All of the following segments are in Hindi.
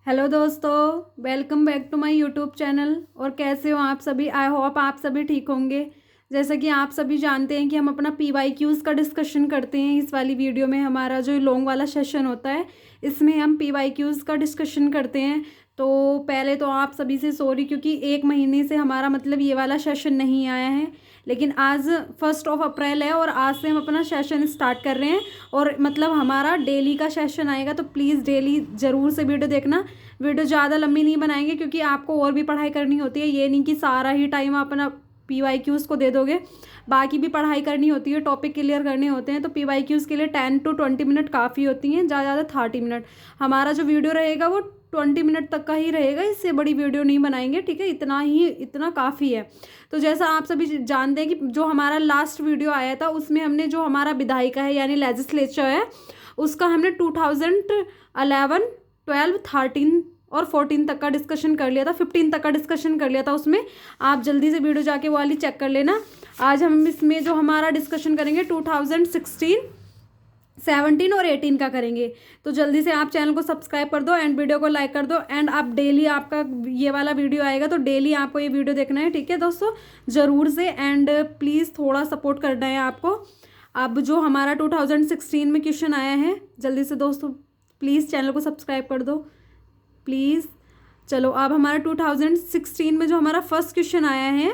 हेलो दोस्तों, welcome back to my YouTube channel. और कैसे हो आप सभी? आई होप आप सभी ठीक होंगे। जैसा कि आप सभी जानते हैं कि हम अपना PYQs का डिस्कशन करते हैं। इस वाली वीडियो में हमारा जो लॉन्ग वाला सेशन होता है, इसमें हम PYQs का डिस्कशन करते हैं। तो पहले तो आप सभी से सॉरी, क्योंकि 1 महीने से हमारा मतलब ये वाला सेशन नहीं आया है। लेकिन आज 1 अप्रैल है और आज से हम अपना सेशन स्टार्ट कर रहे हैं। और मतलब हमारा डेली का सेशन आएगा, तो प्लीज़ डेली ज़रूर से वीडियो देखना। वीडियो ज़्यादा लंबी नहीं बनाएंगे, क्योंकि आपको और भी पढ़ाई करनी होती है। ये नहीं कि सारा ही टाइम अपना PYQs को दे दोगे, बाकी भी पढ़ाई करनी होती है, टॉपिक क्लियर करने होते हैं। तो PYQs के लिए 10 to 20 मिनट काफ़ी होती हैं, ज़्यादा ज़्यादा 30 मिनट। हमारा जो वीडियो रहेगा वो 20 मिनट तक का ही रहेगा, इससे बड़ी वीडियो नहीं बनाएंगे, ठीक है? इतना काफ़ी है। तो जैसा आप सभी जानते हैं कि जो हमारा लास्ट वीडियो आया था, उसमें हमने जो हमारा विधायिका है यानी लेजिस्लेचर है, उसका हमने 2011, 12, 13 और 14 तक का डिस्कशन कर लिया था। 15 तक का डिस्कशन कर लिया था। उसमें आप जल्दी से वीडियो जाके वो वाली चेक कर लेना। आज हम इसमें जो हमारा डिस्कशन करेंगे 2016, 17 और 18 का करेंगे। तो जल्दी से आप चैनल को सब्सक्राइब कर दो एंड वीडियो को लाइक कर दो। एंड आप डेली, आपका ये वाला वीडियो आएगा तो डेली आपको ये वीडियो देखना है, ठीक है दोस्तों? ज़रूर से। एंड प्लीज़ थोड़ा सपोर्ट करना है आपको। अब जो हमारा 2016 में क्वेश्चन आया है, जल्दी से दोस्तों प्लीज़ चैनल को सब्सक्राइब कर दो, प्लीज़। चलो, अब हमारा 2016 में जो हमारा फर्स्ट क्वेश्चन आया है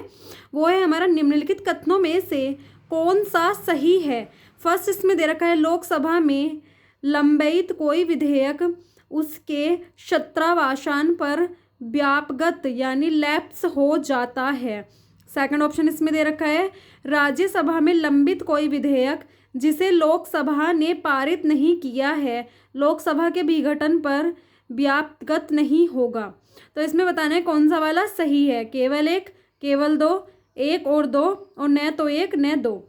वो है हमारा, निम्नलिखित कथनों में से कौन सा सही है? फर्स्ट इसमें दे रखा है, लोकसभा में लंबित कोई विधेयक उसके शत्रावसान पर व्यापगत यानी लैप्स हो जाता है। सेकंड ऑप्शन इसमें दे रखा है, राज्यसभा में लंबित कोई विधेयक जिसे लोकसभा ने पारित नहीं किया है, लोकसभा के विघटन पर व्यापगत नहीं होगा। तो इसमें बताना है कौन सा वाला सही है। केवल एक, केवल दो, एक और दो, और न तो एक न दो।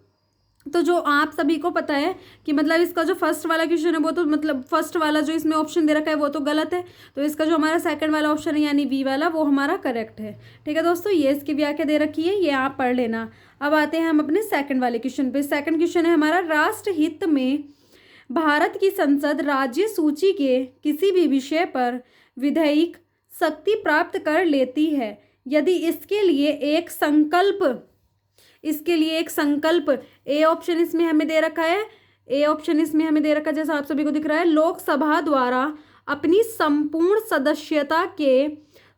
तो जो आप सभी को पता है कि मतलब इसका जो फर्स्ट वाला क्वेश्चन है वो तो मतलब फर्स्ट वाला जो इसमें ऑप्शन दे रखा है वो तो गलत है। तो इसका जो हमारा सेकंड वाला ऑप्शन है यानी बी वाला, वो हमारा करेक्ट है, ठीक है दोस्तों? ये इसकी व्याख्या दे रखी है, ये आप पढ़ लेना। अब आते हैं हम अपने सेकंड वाले क्वेश्चन पे। सेकंड क्वेश्चन है हमारा, राष्ट्र हित में भारत की संसद राज्य सूची के किसी भी विषय पर विधायिक शक्ति प्राप्त कर लेती है यदि इसके लिए एक संकल्प ए ऑप्शन इसमें हमें दे रखा है, जैसा आप सभी को दिख रहा है, लोकसभा द्वारा अपनी संपूर्ण सदस्यता के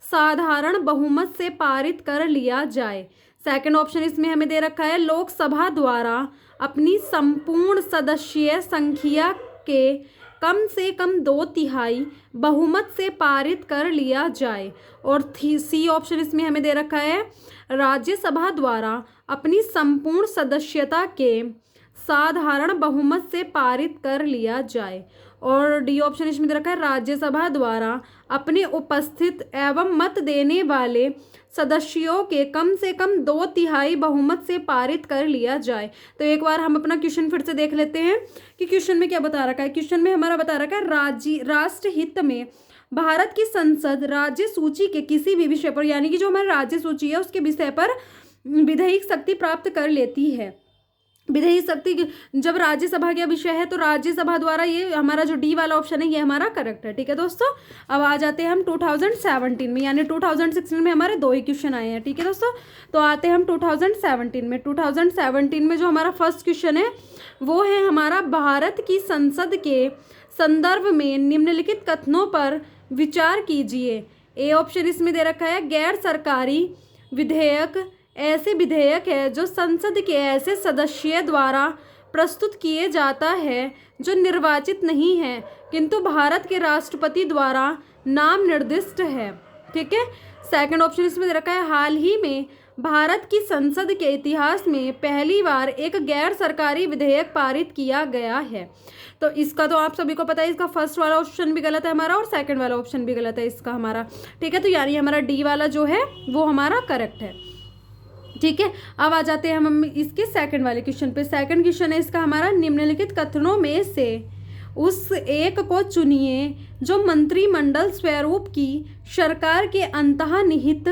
साधारण बहुमत से पारित कर लिया जाए। सेकंड ऑप्शन इसमें हमें दे रखा है, लोकसभा द्वारा अपनी संपूर्ण सदस्य संख्या के कम से कम 2/3 बहुमत से पारित कर लिया जाए। और सी ऑप्शन इसमें हमें दे रखा है, राज्यसभा द्वारा अपनी संपूर्ण सदस्यता के साधारण बहुमत से पारित कर लिया जाए। और डी ऑप्शन इसमें दे रखा है, राज्यसभा द्वारा अपने उपस्थित एवं मत देने वाले सदस्यों के कम से कम 2/3 बहुमत से पारित कर लिया जाए। तो एक बार हम अपना क्वेश्चन फिर से देख लेते हैं कि क्वेश्चन में क्या बता रखा है। क्वेश्चन में हमारा बता रखा है, राष्ट्र हित में भारत की संसद राज्य सूची के किसी भी विषय पर, यानी कि जो हमारी राज्य सूची है उसके विषय पर विधायिक शक्ति प्राप्त कर लेती है। विधायी शक्ति जब राज्यसभा का विषय है तो राज्यसभा द्वारा, ये हमारा जो डी वाला ऑप्शन है ये हमारा करेक्ट है, ठीक है दोस्तों? अब आ जाते हैं हम 2017 में, यानी 2016 में हमारे 2 ही क्वेश्चन आए हैं, ठीक है दोस्तों? तो आते हैं हम 2017 में। 2017 में जो हमारा फर्स्ट क्वेश्चन है वो है हमारा, भारत की संसद के संदर्भ में निम्नलिखित कथनों पर विचार कीजिए। ए ऑप्शन इसमें दे रखा है, गैर सरकारी विधेयक ऐसे विधेयक है जो संसद के ऐसे सदस्य द्वारा प्रस्तुत किए जाता है जो निर्वाचित नहीं है किंतु भारत के राष्ट्रपति द्वारा नाम निर्दिष्ट है, ठीक है? सेकंड ऑप्शन इसमें दे रखा है, हाल ही में भारत की संसद के इतिहास में पहली बार एक गैर सरकारी विधेयक पारित किया गया है। तो इसका तो आप सभी को पता है, इसका फर्स्ट वाला ऑप्शन भी गलत है हमारा और सेकंड वाला ऑप्शन भी गलत है इसका हमारा, ठीक है? तो यानी हमारा डी वाला जो है वो हमारा करेक्ट है, ठीक है? अब आ जाते हैं हम इसके सेकंड वाले क्वेश्चन पे। सेकंड क्वेश्चन है इसका हमारा, निम्नलिखित कथनों में से उस एक को चुनिए जो मंत्रिमंडल स्वरूप की सरकार के अंतर्निहित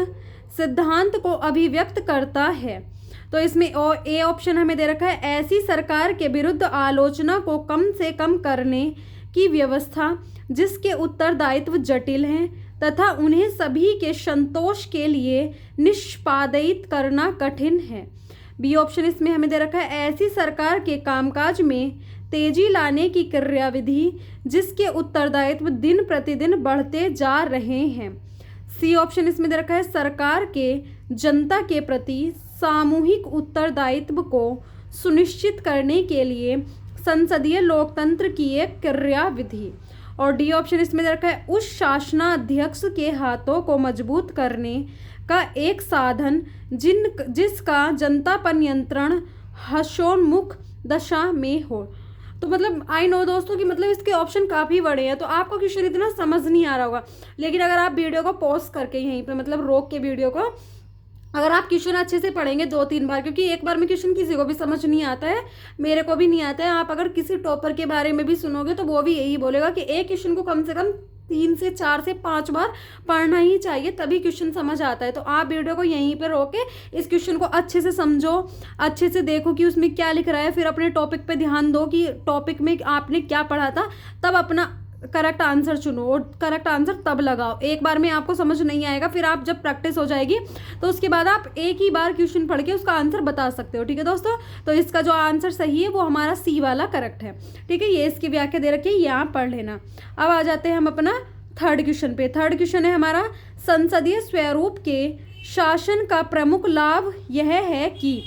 सिद्धांत को अभिव्यक्त करता है। तो इसमें ए ऑप्शन हमें दे रखा है, ऐसी सरकार के विरुद्ध आलोचना को कम से कम करने की व्यवस्था जिसके उत्तरदायित्व जटिल हैं तथा उन्हें सभी के संतोष के लिए निष्पादित करना कठिन है। बी ऑप्शन इसमें हमें दे रखा है ऐसी सरकार के कामकाज में तेजी लाने की क्रियाविधि जिसके उत्तरदायित्व दिन प्रतिदिन बढ़ते जा रहे हैं। सी ऑप्शन इसमें दे रखा है सरकार के जनता के प्रति सामूहिक उत्तरदायित्व को सुनिश्चित करने के लिए संसदीय लोकतंत्र की एक क्रियाविधि। और डी ऑप्शन इसमें दे रखा है उस शासनाध्यक्ष के हाथों को मजबूत करने का एक साधन जिसका जनता पर नियंत्रण हर्षोन्मुख दशा में हो। तो मतलब आई नो दोस्तों कि मतलब इसके ऑप्शन काफ़ी बड़े हैं, तो आपको क्वेश्चन इतना समझ नहीं आ रहा होगा, लेकिन अगर आप वीडियो को पॉज करके यहीं पे मतलब रोक के वीडियो को अगर आप क्वेश्चन अच्छे से पढ़ेंगे 2-3 बार, क्योंकि एक बार में क्वेश्चन किसी को भी समझ नहीं आता है, मेरे को भी नहीं आता है। आप अगर किसी टॉपर के बारे में भी सुनोगे तो वो भी यही बोलेगा कि एक क्वेश्चन को कम से कम 3 से 4 से 5 बार पढ़ना ही चाहिए, तभी क्वेश्चन समझ आता है। तो आप वीडियो को यहीं पर रोक के इस क्वेश्चन को अच्छे से समझो, अच्छे से देखो कि उसमें क्या लिख रहा है, फिर अपने टॉपिक पे ध्यान दो कि टॉपिक में आपने क्या पढ़ा था, तब अपना करेक्ट आंसर चुनो और करेक्ट आंसर तब लगाओ। एक बार में आपको समझ नहीं आएगा, फिर आप जब प्रैक्टिस हो जाएगी तो उसके बाद आप एक ही बार क्वेश्चन पढ़ के उसका आंसर बता सकते हो। ठीक है दोस्तों, तो इसका जो आंसर सही है वो हमारा सी वाला करेक्ट है। ठीक है, ये इसकी व्याख्या दे रखी है, यहाँ पढ़ लेना। अब आ जाते हैं हम अपना थर्ड क्वेश्चन पे। थर्ड क्वेश्चन है हमारा संसदीय स्वरूप के शासन का प्रमुख लाभ यह है कि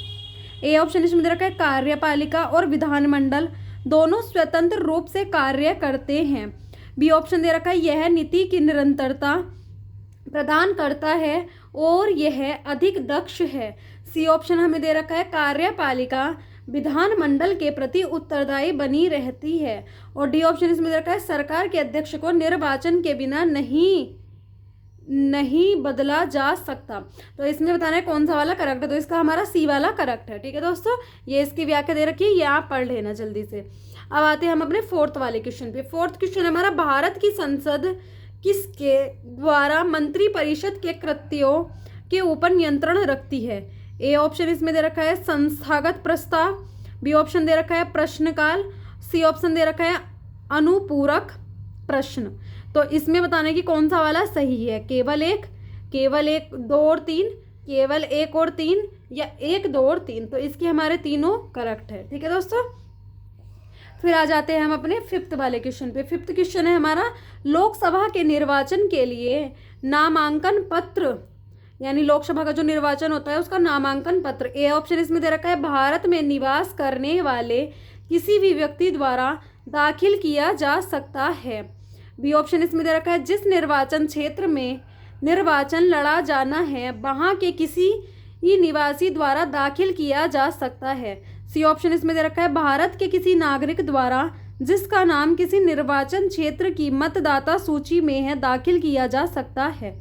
ए ऑप्शन इसमें दे रखा है कार्यपालिका और विधानमंडल दोनों स्वतंत्र रूप से कार्य करते हैं। बी ऑप्शन दे रखा है यह नीति की निरंतरता प्रदान करता है और यह अधिक दक्ष है। सी ऑप्शन हमें दे रखा है कार्यपालिका विधानमंडल के प्रति उत्तरदायी बनी रहती है। और डी ऑप्शन इसमें दे रखा है सरकार के अध्यक्ष को निर्वाचन के बिना नहीं बदला जा सकता। तो इसमें बताना है कौन सा वाला करेक्ट है, तो इसका हमारा सी वाला करेक्ट है। ठीक है दोस्तों, ये इसकी व्याख्या दे रखी है, ये आप पढ़ लेना जल्दी से। अब आते हैं हम अपने फोर्थ वाले क्वेश्चन पे। फोर्थ क्वेश्चन हमारा भारत की संसद किसके द्वारा मंत्रिपरिषद के कृत्यों के ऊपर नियंत्रण रखती है। ए ऑप्शन इसमें दे रखा है संस्थागत प्रस्ताव, बी ऑप्शन दे रखा है प्रश्नकाल, सी ऑप्शन दे रखा है अनुपूरक प्रश्न। तो इसमें बताने की कौन सा वाला सही है, केवल एक, 2 और 3, केवल 1 और 3 या 1, 2 और 3। तो इसके हमारे तीनों करेक्ट है। ठीक है दोस्तों, फिर आ जाते हैं हम अपने फिफ्थ वाले क्वेश्चन पे। फिफ्थ क्वेश्चन है हमारा लोकसभा के निर्वाचन के लिए नामांकन पत्र, यानी लोकसभा का जो निर्वाचन होता है उसका नामांकन पत्र। ए ऑप्शन इसमें दे रखा है भारत में निवास करने वाले किसी भी व्यक्ति द्वारा दाखिल किया जा सकता है। बी ऑप्शन इसमें दे रखा है जिस निर्वाचन क्षेत्र में निर्वाचन लड़ा जाना है वहाँ के किसी ही निवासी द्वारा दाखिल किया जा सकता है। सी ऑप्शन इसमें दे रखा है भारत के किसी नागरिक द्वारा जिसका नाम किसी निर्वाचन क्षेत्र की मतदाता सूची में है दाखिल किया जा सकता है।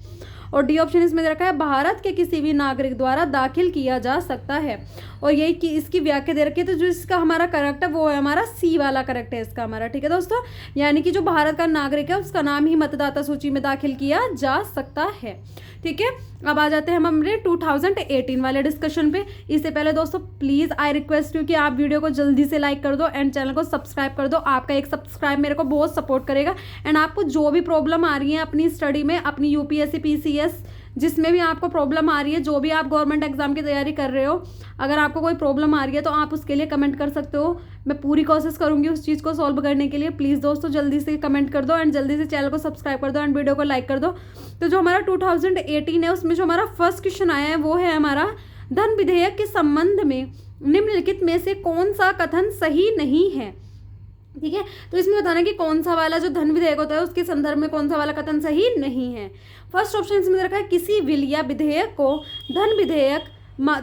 और डी ऑप्शन इसमें दे रखा है भारत के किसी भी नागरिक द्वारा दाखिल किया जा सकता है। और यही कि इसकी व्याख्या दे रखी है, तो जो इसका हमारा करेक्ट है वो है हमारा सी वाला करेक्ट है इसका हमारा। ठीक है दोस्तों, यानी कि जो भारत का नागरिक है उसका नाम ही मतदाता सूची में दाखिल किया जा सकता है। ठीक है, अब आ जाते हैं हम अपने 2018 वाले डिस्कशन पे। इससे पहले दोस्तों प्लीज़ आई रिक्वेस्ट यू कि आप वीडियो को जल्दी से लाइक कर दो एंड चैनल को सब्सक्राइब कर दो। आपका एक सब्सक्राइब मेरे को बहुत सपोर्ट करेगा। एंड आपको जो भी प्रॉब्लम आ रही है अपनी स्टडी में, अपनी यूपीएससी पीसीएस जिसमें भी आपको प्रॉब्लम आ रही है, जो भी आप गवर्नमेंट एग्जाम की तैयारी कर रहे हो, अगर आपको कोई प्रॉब्लम आ रही है तो आप उसके लिए कमेंट कर सकते हो। मैं पूरी कोशिश करूंगी उस चीज़ को सॉल्व करने के लिए। प्लीज़ दोस्तों जल्दी से कमेंट कर दो एंड जल्दी से चैनल को सब्सक्राइब कर दो एंड वीडियो को लाइक कर दो। तो जो हमारा 2018 है उसमें जो हमारा फर्स्ट क्वेश्चन आया है वो है हमारा धन विधेयक के संबंध में निम्नलिखित में से कौन सा कथन सही नहीं है। ठीक है, तो इसमें बताना कि कौन सा वाला जो धन विधेयक होता है उसके संदर्भ में कौन सा वाला कथन सही नहीं है। फर्स्ट ऑप्शन इसमें रखा है किसी बिल या विधेयक को धन विधेयक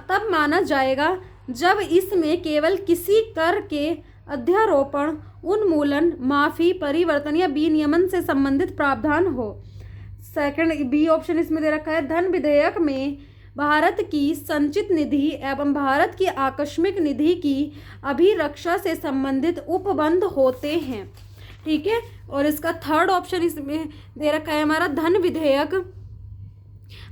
तब माना जाएगा जब इसमें केवल किसी कर के अध्यारोपण, उन्मूलन, माफी, परिवर्तन या विनियमन से संबंधित प्रावधान हो। सेकंड बी ऑप्शन इसमें दे रखा है धन विधेयक में भारत की संचित निधि एवं भारत की आकस्मिक निधि की अभिरक्षा से संबंधित उपबंध होते हैं। ठीक है, और इसका थर्ड ऑप्शन इसमें दे रखा है हमारा धन विधेयक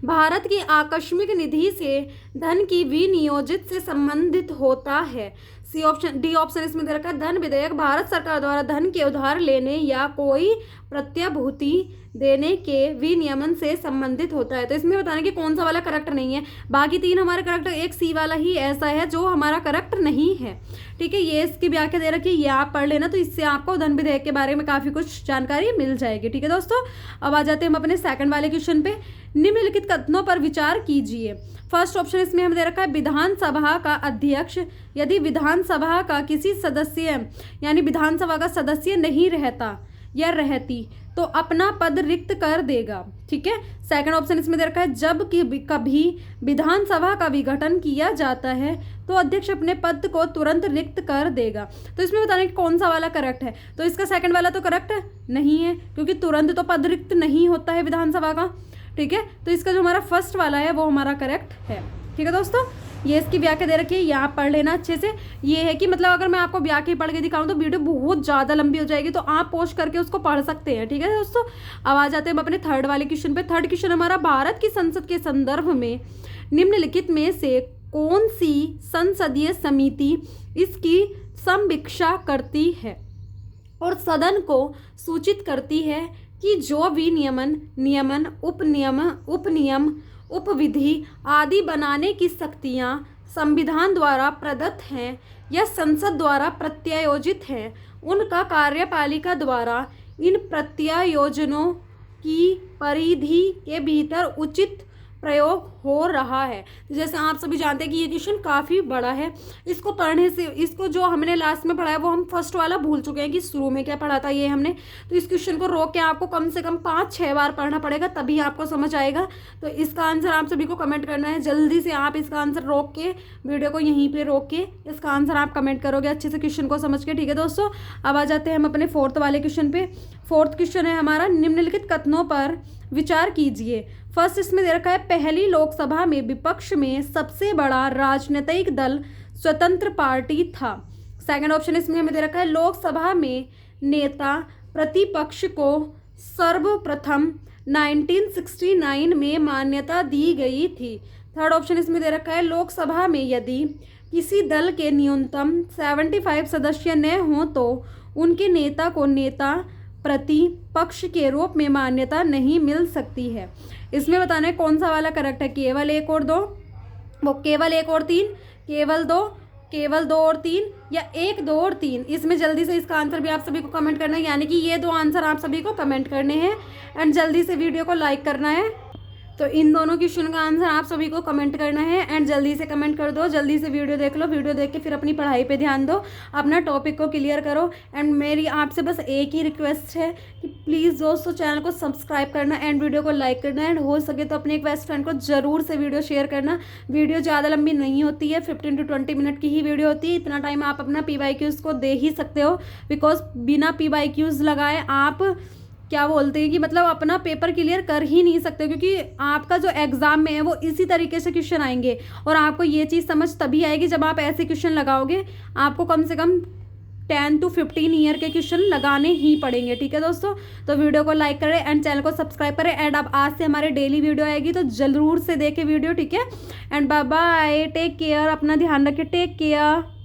भारत की आकस्मिक निधि से धन की विनियोजित से संबंधित होता है। सी ऑप्शन, डी ऑप्शन इसमें दे रखा है धन विधेयक भारत सरकार द्वारा धन के उधार लेने या कोई प्रत्याभूति देने के विनियमन से संबंधित होता है। तो इसमें बताने कि कौन सा वाला करेक्ट नहीं है। बाकी तीन हमारे करेक्ट, एक सी वाला ही ऐसा है जो हमारा करेक्ट नहीं है। ठीक है, ये इसकी व्याख्या दे रखी है, ये आप पढ़ लेना, तो इससे आपको धन विधेयक के बारे में काफ़ी कुछ जानकारी मिल जाएगी। ठीक है दोस्तों, अब आ जाते हैं हम अपने सेकंड वाले क्वेश्चन पे। निम्नलिखित कथनों पर विचार कीजिए। फर्स्ट ऑप्शन इसमें हमें दे रखा है विधानसभा का अध्यक्ष यदि विधानसभा का किसी सदस्य यानी विधानसभा का सदस्य नहीं रहता या रहती तो अपना पद रिक्त कर देगा। ठीक है, सेकंड ऑप्शन इसमें दे रखा है जब कभी विधानसभा का विघटन किया जाता है तो अध्यक्ष अपने पद को तुरंत रिक्त कर देगा। तो इसमें बताना कि कौन सा वाला करेक्ट है। तो इसका सेकंड वाला तो करेक्ट नहीं है, क्योंकि तुरंत तो पद रिक्त नहीं होता है विधानसभा का। ठीक है, तो इसका जो हमारा फर्स्ट वाला है वो हमारा करेक्ट है। ठीक है दोस्तों, ये इसकी व्याख्या दे रखी है, यहाँ पढ़ लेना अच्छे से। ये है कि मतलब अगर मैं आपको व्याख्या पढ़ के दिखाऊं तो वीडियो बहुत ज़्यादा लंबी हो जाएगी, तो आप पॉज करके उसको पढ़ सकते हैं। ठीक है दोस्तों, अब आ जाते हैं हम अपने थर्ड वाले क्वेश्चन पे। थर्ड क्वेश्चन हमारा भारत की संसद के संदर्भ में निम्नलिखित में से कौन सी संसदीय समिति इसकी समीक्षा करती है और सदन को सूचित करती है कि जो भी नियमन उपनियम उपविधि आदि बनाने की शक्तियाँ संविधान द्वारा प्रदत्त हैं या संसद द्वारा प्रत्यायोजित हैं, उनका कार्यपालिका द्वारा इन प्रत्यायोजनों की परिधि के भीतर उचित प्रयोग हो रहा है। जैसे आप सभी जानते हैं कि ये क्वेश्चन काफ़ी बड़ा है, इसको पढ़ने से, इसको जो हमने लास्ट में पढ़ा है वो हम फर्स्ट वाला भूल चुके हैं कि शुरू में क्या पढ़ा था ये हमने। तो इस क्वेश्चन को रोक के आपको कम से कम 5-6 बार पढ़ना पड़ेगा, तभी आपको समझ आएगा। तो इसका आंसर आप सभी को कमेंट करना है। जल्दी से आप इसका आंसर रोक के, वीडियो को यहीं पर रोक के इसका आंसर आप कमेंट करोगे अच्छे से क्वेश्चन को समझ के। ठीक है दोस्तों, अब आ जाते हैं हम अपने फोर्थ वाले क्वेश्चन पे। फोर्थ क्वेश्चन है हमारा निम्नलिखित कथनों पर विचार कीजिए। फर्स्ट इसमें दे रखा है पहली लोकसभा में विपक्ष में सबसे बड़ा राजनीतिक दल स्वतंत्र पार्टी था। सेकंड ऑप्शन इसमें हमें दे रखा है लोकसभा में नेता प्रतिपक्ष को सर्वप्रथम 1969 में मान्यता दी गई थी। थर्ड ऑप्शन इसमें दे रखा है लोकसभा में यदि किसी दल के न्यूनतम 75 सदस्य न हों तो उनके नेता को नेता प्रतिपक्ष के रूप में मान्यता नहीं मिल सकती है। इसमें बताना है कौन सा वाला करेक्ट है, केवल 1 और 2, वो केवल 1 और 3, केवल 2 और 3 या 1, 2 और 3। इसमें जल्दी से इसका आंसर भी आप सभी को कमेंट करना है, यानी कि ये 2 आंसर आप सभी को कमेंट करने हैं एंड जल्दी से वीडियो को लाइक करना है। तो इन दोनों क्वेश्चन का आंसर आप सभी को कमेंट करना है एंड जल्दी से कमेंट कर दो। जल्दी से वीडियो देख लो, वीडियो देख के फिर अपनी पढ़ाई पे ध्यान दो, अपना टॉपिक को क्लियर करो। एंड मेरी आपसे बस एक ही रिक्वेस्ट है कि प्लीज़ दोस्तों चैनल को सब्सक्राइब करना एंड वीडियो को लाइक करना एंड हो सके तो अपने एक बेस्ट फ्रेंड को ज़रूर से वीडियो शेयर करना। वीडियो ज़्यादा लंबी नहीं होती है, 15 to 20 मिनट की ही वीडियो होती है। इतना टाइम आप अपना PYQs को दे ही सकते हो, बिकॉज बिना PYQs लगाए आप क्या बोलते हैं कि मतलब अपना पेपर क्लियर कर ही नहीं सकते, क्योंकि आपका जो एग्ज़ाम में है वो इसी तरीके से क्वेश्चन आएंगे और आपको ये चीज़ समझ तभी आएगी जब आप ऐसे क्वेश्चन लगाओगे। आपको कम से कम 10 to 15 ईयर के क्वेश्चन लगाने ही पड़ेंगे। ठीक है दोस्तों, तो वीडियो को लाइक करें एंड चैनल को सब्सक्राइब करें एंड अब आज से हमारे डेली वीडियो आएगी तो ज़रूर से देखें वीडियो। ठीक है, and bye bye, take care, अपना ध्यान रखें, टेक केयर।